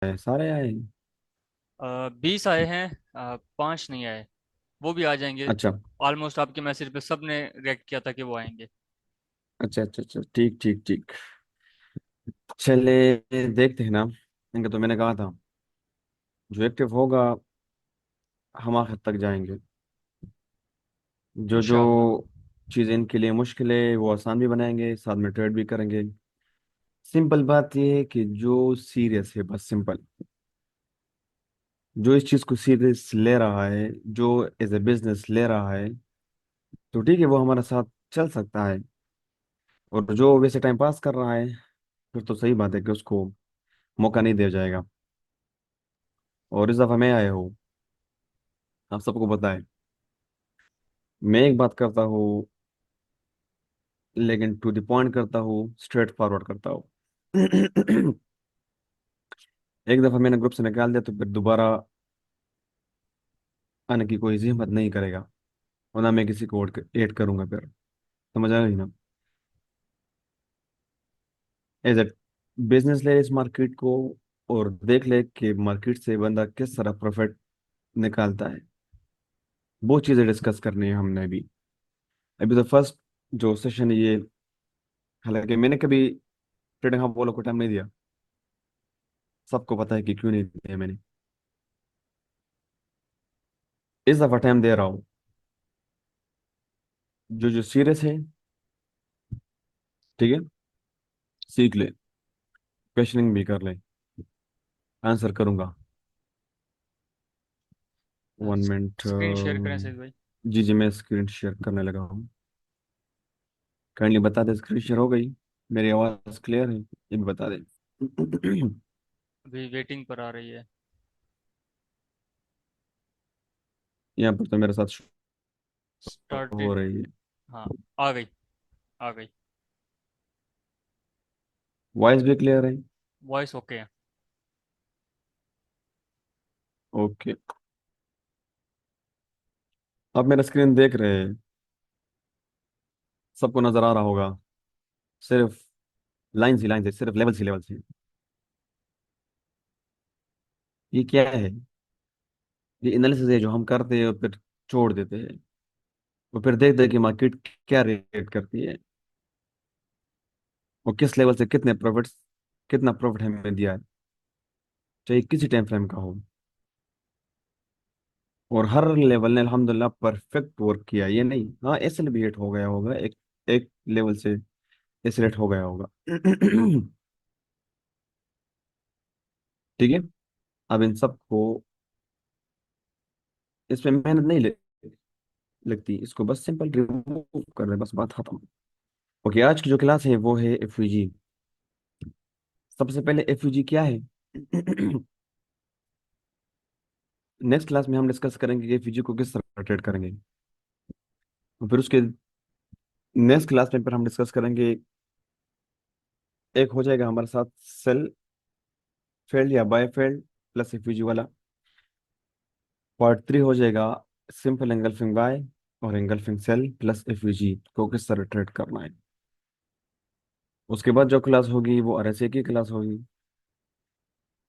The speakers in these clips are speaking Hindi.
है, सारे आए। 20 आए हैं। 5 नहीं आए। वो भी आ जाएंगे। अच्छा ऑलमोस्ट आपके मैसेज पे सबने रिएक्ट किया था कि वो आएंगे। अच्छा अच्छा अच्छा, ठीक ठीक ठीक। चले, देखते हैं ना। इनका तो मैंने कहा था, जो एक्टिव होगा हम आखिर तक जाएंगे। जो जो इंशाल्लाह। चीज़ इनके लिए मुश्किल है वो आसान भी बनाएंगे, साथ में ट्रेड भी करेंगे। सिंपल बात ये है कि जो सीरियस है, बस सिंपल, जो इस चीज़ को सीरियस ले रहा है, जो एज ए बिजनेस ले रहा है, तो ठीक है, वो हमारे साथ चल सकता है। और जो वैसे टाइम पास कर रहा है, फिर तो सही बात है कि उसको मौका नहीं दिया जाएगा। और इस दफ़ा मैं आया हूँ, आप सबको पता है, मैं एक बात करता हूँ, लेकिन टू द पॉइंट करता हूँ, स्ट्रेट फॉरवर्ड करता हूँ। एक दफ़ा मैंने ग्रुप से निकाल दिया तो फिर दोबारा आने की कोई हिम्मत नहीं करेगा, और ना मैं किसी को ऐड करूंगा फिर। समझ आ गई ना? एज ए बिजनेस ले इस मार्केट को, और देख ले कि मार्केट से बंदा किस तरह प्रॉफिट निकालता है। वो चीज़ें डिस्कस करनी है हमने अभी। अभी तो फर्स्ट जो सेशन है ये, हालांकि मैंने कभी ट्रेडिंग हाउस वालों को टाइम नहीं दिया, सबको पता है कि क्यों नहीं दिया मैंने। इस दफ़ा टाइम दे रहा हूँ। जो जो सीरियस है, ठीक है, सीख ले, क्वेश्चनिंग भी कर ले, आंसर करूंगा। One minute. स्क्रीन शेयर करें सैद भाई। जी जी, मैं स्क्रीन शेयर करने लगा हूँ। काइंडली बता दे, स्क्रीन शेयर हो गई? मेरी आवाज़ क्लियर है, ये भी बता दे। अभी वेटिंग पर आ रही है। यहाँ पर तो मेरे साथ show हो स्टार्टेड। रही है। हाँ, आ गई। आ गई। वॉइस भी क्लियर है? वॉइस ओके है। ओके। आप मेरा स्क्रीन देख रहे हैं, सबको नजर आ रहा होगा। सिर्फ लाइन से, सिर्फ लेवल सी लेवल से। ये क्या है? ये एनालिसिस है जो हम करते हैं और फिर छोड़ देते हैं, और फिर देखते हैं कि मार्केट क्या रेट करती है, और किस लेवल से कितना प्रॉफिट हमें दिया है, चाहे किसी टाइम फ्रेम का हो। और हर लेवल ने अल्हम्दुलिल्लाह परफेक्ट वर्क किया। ये नहीं हाँ एसिलेट हो गया होगा, एक एक लेवल से एसिलेट हो गया होगा। ठीक है। अब इन सबको, इसमें मेहनत नहीं लगती, इसको बस सिंपल रिमूव कर दे, बस बात खत्म। ओके, आज की जो क्लास है वो है एफयूजी। सबसे पहले एफयूजी क्या है? नेक्स्ट क्लास में हम डिस्कस करेंगे कि एफयूजी को किस तरह ट्रेड करेंगे। और फिर उसके नेक्स्ट क्लास में फिर हम डिस्कस करेंगे, एक हो जाएगा हमारे साथ सेल फेल्ड या बाय फेल्ड प्लस एफयूजी वाला। पार्ट 3 हो जाएगा सिंपल एंगल्फिंग बाय और एंगल्फिंग सेल प्लस एफयूजी को किस तरह ट्रेड करना है। उसके बाद जो क्लास होगी वो आरएसए की क्लास होगी,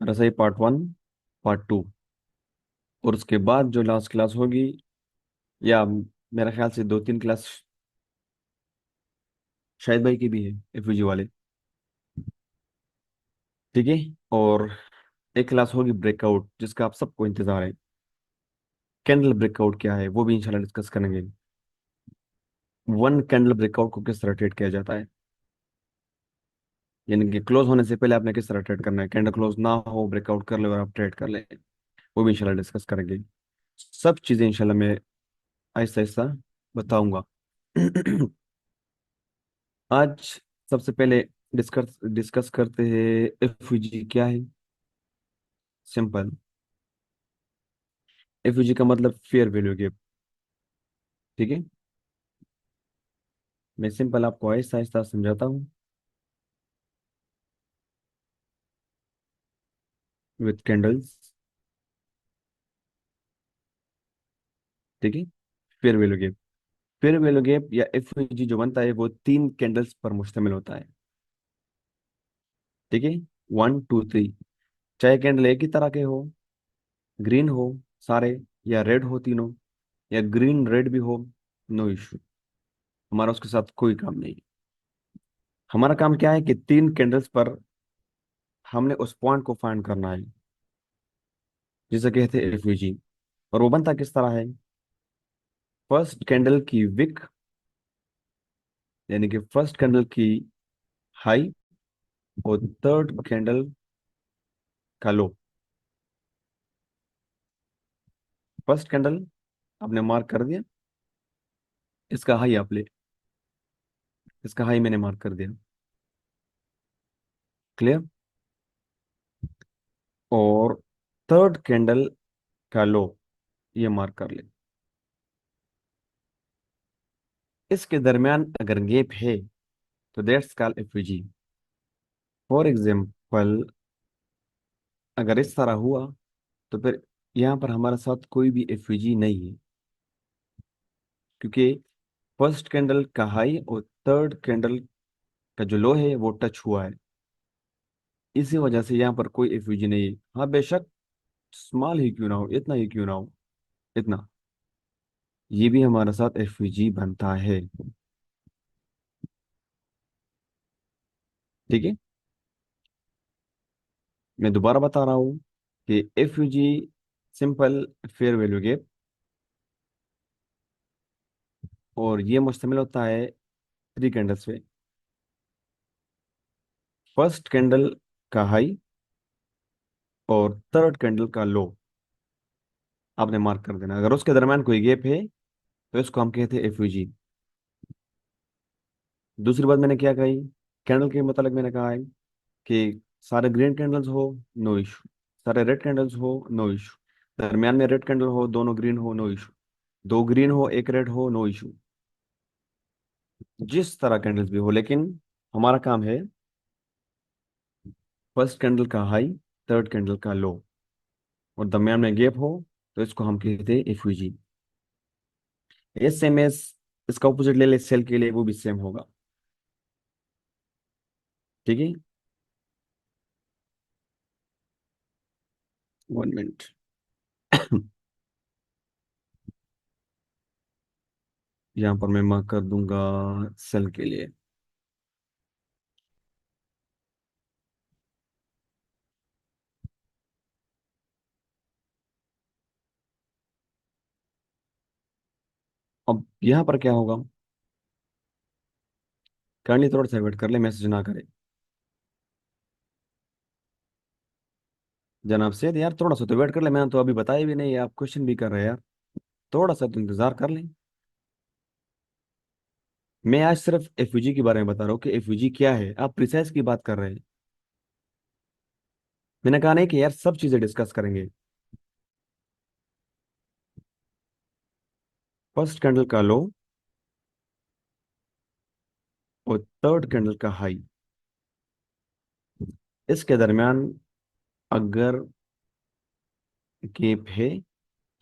आरएसए पार्ट 1, पार्ट 2। और उसके बाद जो लास्ट क्लास होगी, या मेरा ख्याल से 2-3 क्लास शायद भाई की भी है एफयूजी वाले। ठीक है। और एक क्लास होगी ब्रेकआउट, जिसका आप सबको इंतजार है। कैंडल ब्रेकआउट क्या है वो भी इंशाल्लाह डिस्कस करेंगे। वन कैंडल ब्रेकआउट को किस तरह ट्रेड किया जाता है, यानी कि क्लोज होने से पहले आपने किस तरह ट्रेड करना है, कैंडल क्लोज ना हो ब्रेकआउट कर ले और आप ट्रेड कर ले, वो भी इंशाल्लाह डिस्कस करेंगे। सब चीज़ें इंशाल्लाह मैं आहिस्ता आहिस्ता बताऊंगा। आज सबसे पहले डिस्कस डिस्कस करते हैं एफयूजी क्या है। सिंपल, एफयूजी का मतलब फेयर वैल्यू गैप। ठीक है। मैं सिंपल आपको आहिस्ता आहिस्ता समझाता हूँ विथ कैंडल्स। ठीक है। Fair value gap, fair value gap या एफयूजी जो बनता है वो 3 कैंडल्स पर मुश्तमिल होता है। ठीक है, 1 2 3। चाहे कैंडल एक ही तरह के हो, ग्रीन हो सारे, या रेड हो तीनों, या ग्रीन रेड भी हो, नो इशू। हमारा उसके साथ कोई काम नहीं। हमारा काम क्या है कि तीन कैंडल्स पर हमने उस पॉइंट को फाइंड करना है, जिसे कहते हैं एफवीजी। और वो बनता किस तरह है? फर्स्ट कैंडल की विक, यानी कि फर्स्ट कैंडल की हाई, और थर्ड कैंडल का लो। फर्स्ट कैंडल आपने मार्क कर दिया, इसका हाई आप ले, इसका हाई मैंने मार्क कर दिया। क्लियर? और थर्ड कैंडल का लो ये मार्क कर ले। इसके दरमियान अगर गैप है तो that's called FVG. For example, अगर इस तरह हुआ तो फिर यहाँ पर हमारे साथ कोई भी एफवीजी नहीं है, क्योंकि फर्स्ट कैंडल का हाई और थर्ड कैंडल का जो लो है वो टच हुआ है। इसी वजह से यहाँ पर कोई एफयूजी नहीं है। हाँ बेशक, स्मॉल ही क्यों ना हो, इतना ही क्यों ना हो, इतना, ये भी हमारे साथ एफयूजी बनता है। ठीक है, मैं दोबारा बता रहा हूँ कि एफयूजी सिंपल फेयर वैल्यू गैप, और ये मुश्तमिल होता है थ्री कैंडल्स पे। फर्स्ट कैंडल का हाई और थर्ड कैंडल का लो आपने मार्क कर देना। अगर उसके दरम्यान कोई गैप है तो इसको हम कहते हैं एफयूजी। दूसरी बात मैंने क्या कही, कैंडल के मतलब मैंने कहा है कि सारे ग्रीन कैंडल्स हो, नो इशू। सारे रेड कैंडल्स हो, नो इशू। दरमियान में रेड कैंडल हो, दोनों ग्रीन हो, नो इशू। दो ग्रीन हो एक रेड हो, नो इशू। जिस तरह कैंडल्स भी हो, लेकिन हमारा काम है फर्स्ट कैंडल का हाई, थर्ड कैंडल का लो, और दरमियान में गैप हो तो इसको हम कहते हैं एफयूजी। एस एम एस, इसका ऑपोजिट ले ले सेल के लिए, वो भी सेम होगा। ठीक है, 1 मिनट। यहाँ पर मैं मार्क कर दूंगा सेल के लिए। अब यहाँ पर क्या होगा, करनी थोड़ा सा वेट कर ले, मैसेज ना करे। जनाब सैद यार थोड़ा सा तो वेट कर ले, मैंने तो अभी बताया भी नहीं, आप क्वेश्चन भी कर रहे हैं यार। थोड़ा सा तो इंतजार कर लें। मैं आज सिर्फ एफयूजी के बारे में बता रहा हूँ कि एफयूजी क्या है, आप प्रिसाइज की बात कर रहे हैं। मैंने कहा नहीं कि यार सब चीजें डिस्कस करेंगे। फर्स्ट कैंडल का लो और थर्ड कैंडल का हाई, इसके दरमियान अगर गैप है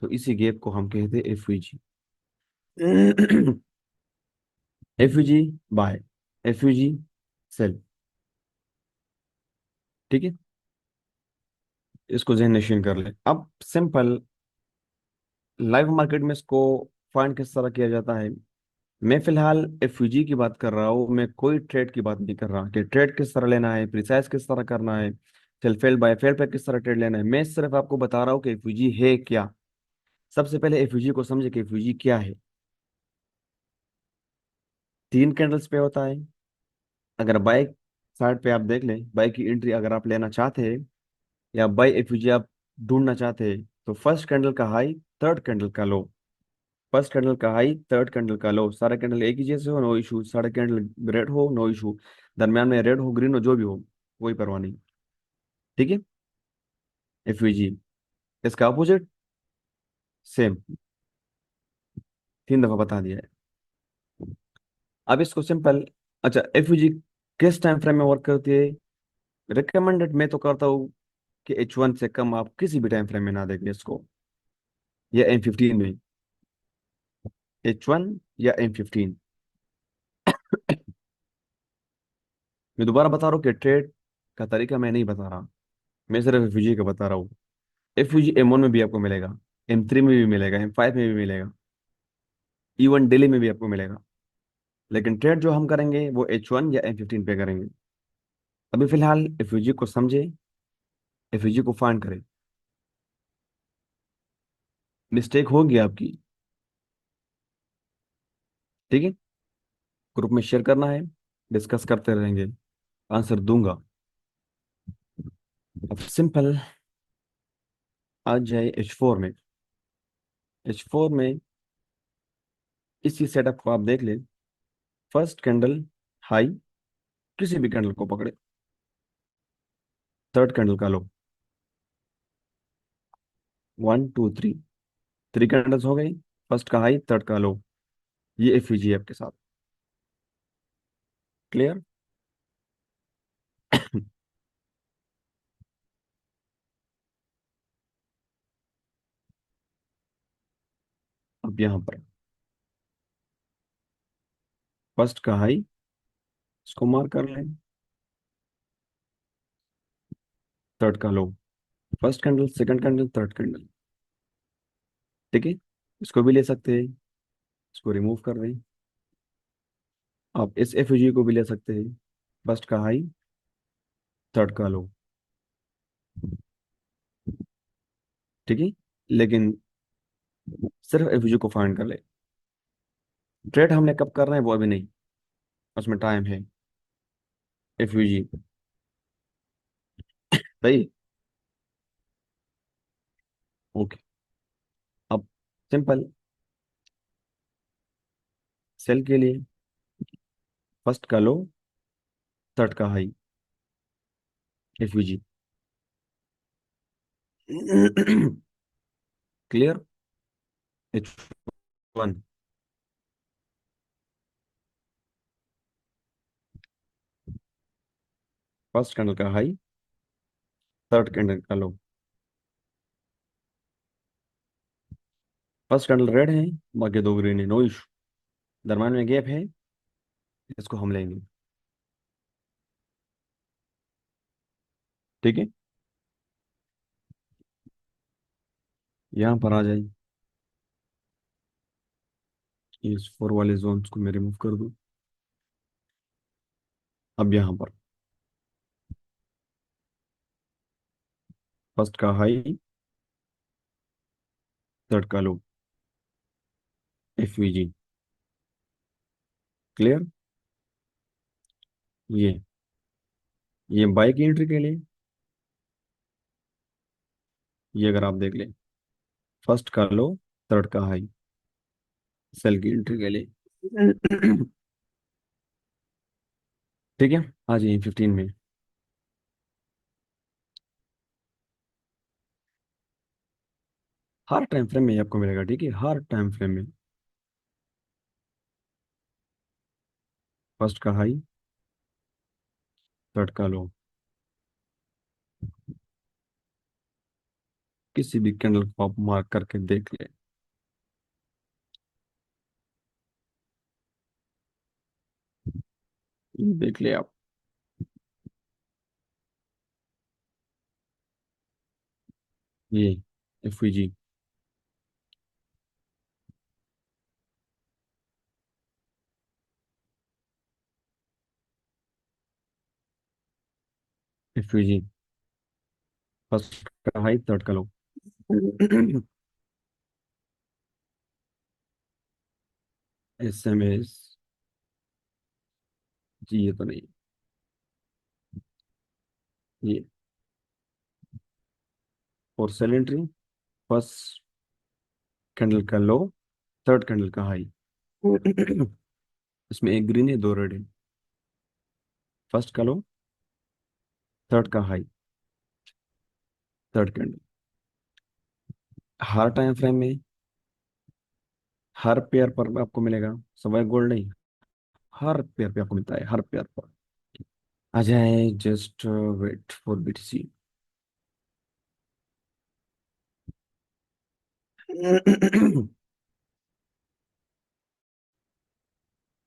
तो इसी गैप को हम कहते हैं एफयूजी। एफयूजी बाय, एफयूजी सेल। ठीक है, इसको जहन नशीन कर ले। अब सिंपल लाइव मार्केट में इसको फाइंड किस तरह किया जाता है। मैं फिलहाल एफयूजी की बात कर रहा हूँ, मैं कोई ट्रेड की बात नहीं कर रहा कि ट्रेड किस तरह लेना है, प्रिसाइज किस तरह करना है, सेल फेल बाय फेल पे किस तरह ट्रेड लेना है। मैं सिर्फ आपको बता रहा हूँ कि एफयूजी है क्या। सबसे पहले एफयूजी को समझे कि एफयूजी क्या है। तीन कैंडल्स पे होता है। अगर बाय साइड पे आप देख लें, बाय की एंट्री अगर आप लेना चाहते हैं या बाय एफयूजी आप ढूंढना चाहते हैं, तो फर्स्ट कैंडल का हाई, थर्ड कैंडल का लो। फर्स्ट कैंडल का हाई, थर्ड कैंडल का लो, सारे कैंडल एक ही जैसे हो, नो इशू। सारे कैंडल रेड हो, नो इशू। दरम्यान में रेड हो, ग्रीन हो, जो भी हो, कोई परवाह नहीं। ठीक है, एफवीजी इसका अपोजिट सेम, 3 दफा बता दिया है। अब इसको सिंपल, अच्छा एफवीजी किस टाइम फ्रेम में वर्क करती है? रिकमेंडेड मैं तो करता हूँ कि H1 से कम आप किसी भी टाइम फ्रेम में ना देखें इसको, या M15 में। H1 या M15। मैं दोबारा बता रहा हूँ कि ट्रेड का तरीका मैं नहीं बता रहा, मैं सिर्फ एफयूजी का बता रहा हूँ। एफयूजी M1 में भी आपको मिलेगा, M3 में भी मिलेगा, M5 में भी मिलेगा, इवन दिल्ली में भी आपको मिलेगा। लेकिन ट्रेड जो हम करेंगे वो H1 या M15 पे करेंगे। अभी फिलहाल एफयूजी को समझे, एफयूजी को फाइंड करें। मिस्टेक होगी आपकी, ठीक है। ग्रुप में शेयर करना है, डिस्कस करते रहेंगे, आंसर दूंगा। अब सिंपल आ जाए H4 में। H4 में इसी सेटअप को आप देख ले। फर्स्ट कैंडल हाई, किसी भी कैंडल को पकड़े, थर्ड कैंडल का लो, 1 2 3, 3 कैंडल्स हो गई। फर्स्ट का हाई, थर्ड का लो, ये एफयूजी आपके साथ। क्लियर। अब यहाँ पर फर्स्ट का हाई, इसको मार्क कर लें, थर्ड का low, first candle, second candle, third candle, ठीक है। इसको भी ले सकते हैं, इसको रिमूव कर दें। आप इस एफयूजी को भी ले सकते हैं, फर्स्ट का हाई, थर्ड का लो, ठीक है। लेकिन सिर्फ एफयूजी को फाइंड कर ले। ट्रेड हमने कब करना है वो अभी नहीं, उसमें टाइम है। एफयूजी, सही। ओके। अब सिंपल सेल के लिए फर्स्ट का लो, थर्ड का high, FVG. Clear. H1, first candle का हाई, थर्ड कैंडल का लो। फर्स्ट कैंडल रेड है, बाकी दो ग्रीन है, नो इशू। दरम्यान में गैप है, इसको हम लेंगे, ठीक है। यहाँ पर आ जाए, इस फोर वाले जोन्स को मैं रिमूव कर दूं। अब यहाँ पर फर्स्ट का हाई, थर्ड का लो, एफवीजी। क्लियर। ये बाई की एंट्री के लिए, ये अगर आप देख लें, फर्स्ट का लो, थर्ड का हाई, सेल की एंट्री के लिए। ठीक है। आ जाइए 15 में। हर टाइम फ्रेम में ये आपको मिलेगा, ठीक है, हर टाइम फ्रेम में। फर्स्ट का हाई, थर्ड का लो, किसी भी कैंडल को आप मार्क करके देख ले, ये देख ले आप। ये एफवीजी, एफवीजी, फर्स्ट का हाई, थर्ड का लो। SMS, जी ये तो नहीं, ये और सेल एंट्री, फर्स्ट कैंडल का लो, थर्ड कैंडल का हाई। इसमें एक ग्रीन है, दो रेड है। फर्स्ट का लो, थर्ड का हाई, थर्ड कैंडल। हर टाइम फ्रेम में, हर पेयर पर आपको मिलेगा, सवाई गोल्ड नहीं, हर पेयर पे आपको मिलता है, हर पेयर पर। आ जाए, जस्ट वेट फॉर BTC।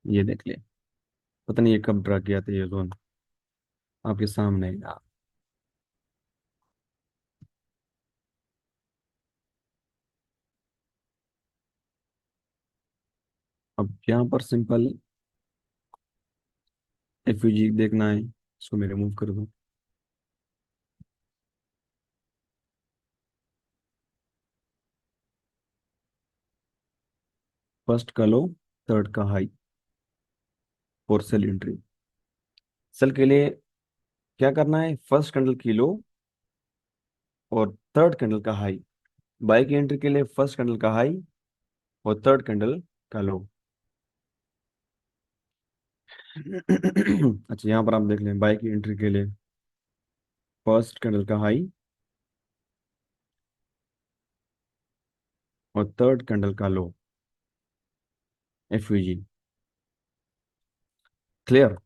ये देख ले, पता नहीं ये कब ड्रा किया था ये जोन, आपके सामने है। अब यहाँ पर सिंपल एफयूजी देखना है, इसको मैं रिमूव कर दूं। फर्स्ट का लो, थर्ड का हाई और सेल एंट्री। सेल के लिए क्या करना है, फर्स्ट कैंडल की लो और थर्ड कैंडल का हाई। बाई की एंट्री के लिए फर्स्ट कैंडल का हाई और थर्ड कैंडल का लो। अच्छा, यहाँ पर आप देख लें, बाई की एंट्री के लिए फर्स्ट कैंडल का हाई और थर्ड कैंडल का लो, एफयूजी। क्लियर।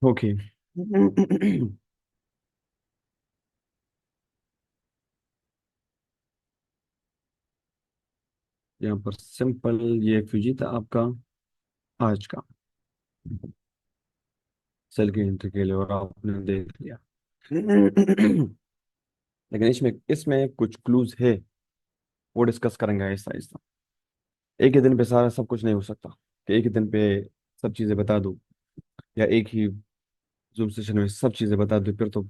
ओके। यहाँ पर सिंपल ये एफयूजी था आपका आज का, सेल की एंट्री के लिए, और आपने देख लिया। लेकिन इसमें इसमें कुछ क्लूज है, वो डिस्कस करेंगे आहिस्ता आहिस्ता। एक ही दिन पे सारा सब कुछ नहीं हो सकता कि एक ही दिन पे सब चीजें बता दूं, या एक ही जूम सेशन में सब चीजें बता दूं, फिर तो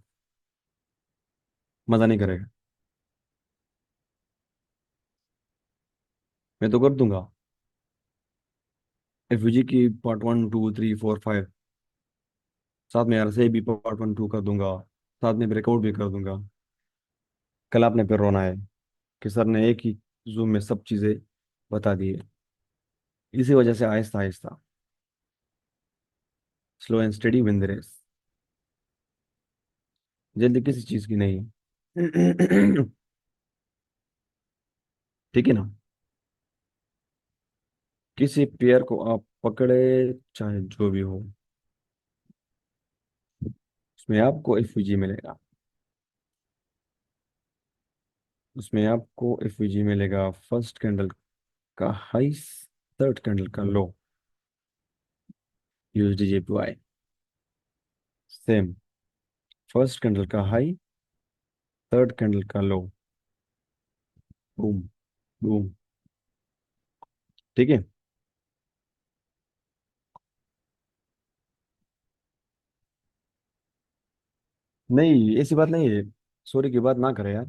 मजा नहीं करेगा। मैं तो कर दूंगा एफयूजी की पार्ट 1 2 3 4 5, साथ में यार से भी पार्ट 1 2 कर दूंगा, साथ में ब्रेकआउट भी कर दूंगा। कल आपने फिर रोना है कि सर ने एक ही जूम में सब चीजें बता दी है। इसी वजह से आहिस्ता आहिस्ता, slow and steady win the race. जल्दी किसी चीज की नहीं है। ठीक है ना। किसी पेयर को आप पकड़े, चाहे जो भी हो, उसमें आपको एफयूजी मिलेगा। उसमें आपको एफयूजी मिलेगा फर्स्ट कैंडल का हाई, थर्ड कैंडल का low, USD JPY. Same, first candle का हाई, थर्ड कैंडल का लो, बूम बूम। ठीक है। नहीं, ऐसी बात नहीं है, सॉरी की बात ना करे यार।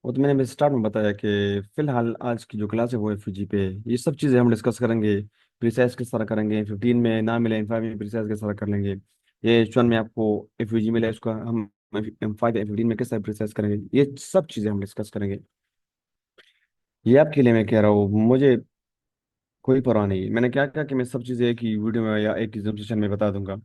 वो तो मैंने स्टार्ट में बताया कि फिलहाल आज की जो क्लास है वो एफयूजी पे है। ये सब चीज़ें हम डिस्कस करेंगे। प्रिसाइज किस तरह करेंगे, 15 में ना मिले M5 में प्रिसाइज किस तरह कर लेंगे, ये H1 में आपको एफयूजी मिले उसका हम M5 M15 में किस तरह प्रिसाइज करेंगे, ये सब चीज़ें हम डिस्कस करेंगे। ये आपके लिए मैं कह रहा हूँ, मुझे कोई परवाह नहीं है। मैंने क्या कहा कि मैं सब चीज़ें एक ही वीडियो में या एक ही Zoom सेशन में बता दूंगा।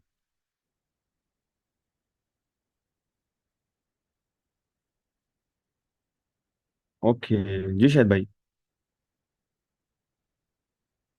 ओके जी शायद भाई।